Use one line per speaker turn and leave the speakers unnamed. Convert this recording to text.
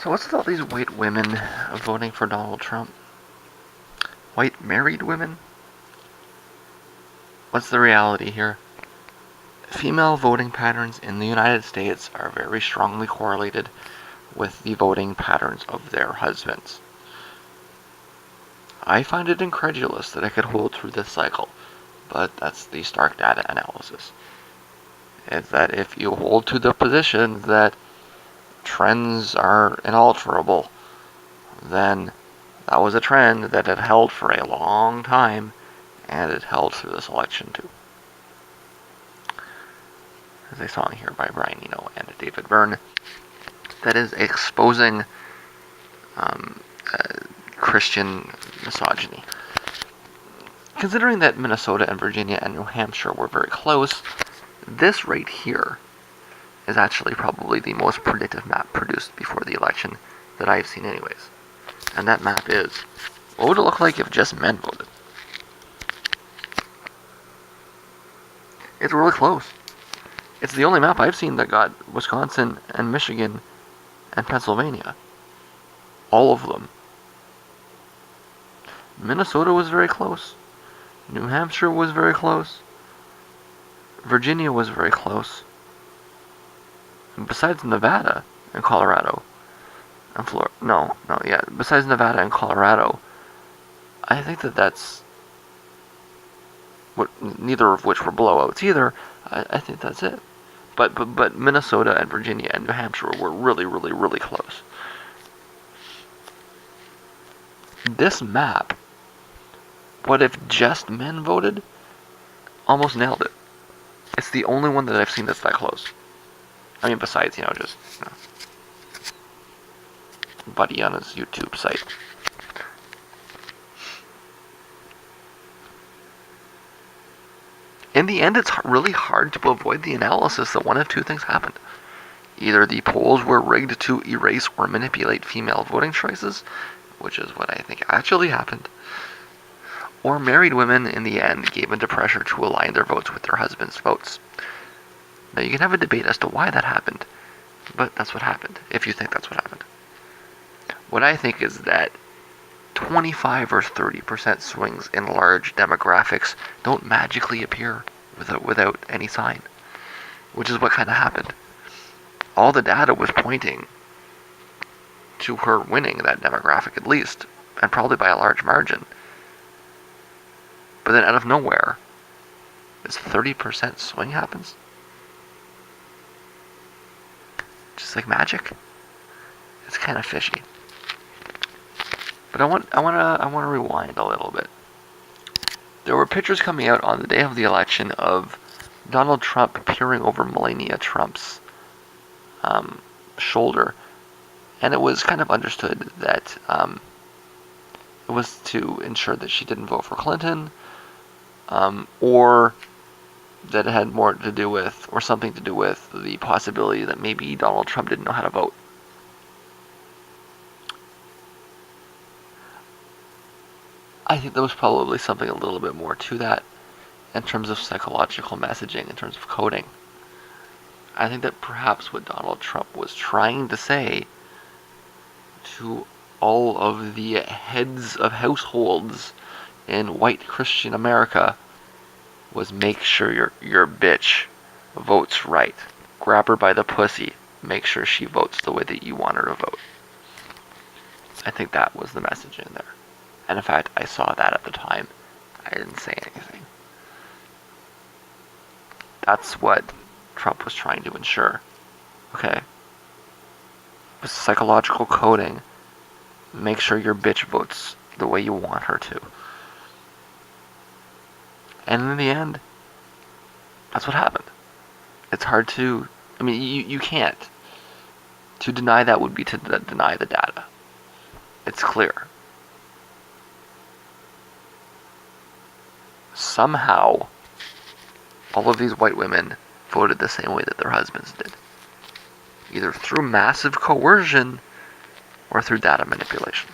So what's with all these white women voting for Donald Trump? White married women? What's the reality here? Female voting patterns in the United States are very strongly correlated with the voting patterns of their husbands. I find it incredulous that I could hold through this cycle, but that's the stark data analysis. Is that if you hold to the position that trends are inalterable, then that was a trend that had held for a long time, and it held through this election too. There's a song here by Brian Eno and David Byrne that is exposing Christian misogyny. Considering that Minnesota and Virginia and New Hampshire were very close, this right here is actually probably the most predictive map produced before the election that I've seen anyways. And that map is, what would it look like if just men voted? It's really close. It's the only map I've seen that got Wisconsin and Michigan and Pennsylvania. All of them. Minnesota was very close. New Hampshire was very close. Virginia was very close. And besides Nevada and Colorado, and besides Nevada and Colorado, I think that's neither of which were blowouts either. I think that's it. But Minnesota and Virginia and New Hampshire were really, really, really close. This map, what if just men voted? Almost nailed it. It's the only one that I've seen that's that close. I mean, besides, just Buddy on his YouTube site. In the end, it's really hard to avoid the analysis that one of two things happened. Either the polls were rigged to erase or manipulate female voting choices, which is what I think actually happened, or married women in the end gave into pressure to align their votes with their husbands' votes. Now you can have a debate as to why that happened, but that's what happened, if you think that's what happened. What I think is that 25 or 30% swings in large demographics don't magically appear without any sign, which is what kind of happened. All the data was pointing to her winning that demographic at least, and probably by a large margin. But then out of nowhere, this 30% swing happens. Just like magic. It's kind of fishy. But I want to rewind a little bit. There were pictures coming out on the day of the election of Donald Trump peering over Melania Trump's shoulder, and it was kind of understood that it was to ensure that she didn't vote for Clinton, or that it had more to do with, or something to do with, the possibility that maybe Donald Trump didn't know how to vote. I think there was probably something a little bit more to that in terms of psychological messaging, in terms of coding. I think that perhaps what Donald Trump was trying to say to all of the heads of households in white Christian America was make sure your bitch votes right. Grab her by the pussy. Make sure she votes the way that you want her to vote. I think that was the message in there. And in fact, I saw that at the time. I didn't say anything. That's what Trump was trying to ensure. Okay? With psychological coding, make sure your bitch votes the way you want her to. And in the end, that's what happened. It's hard to... I mean, you can't. To deny that would be to deny the data. It's clear. Somehow, all of these white women voted the same way that their husbands did. Either through massive coercion or through data manipulation.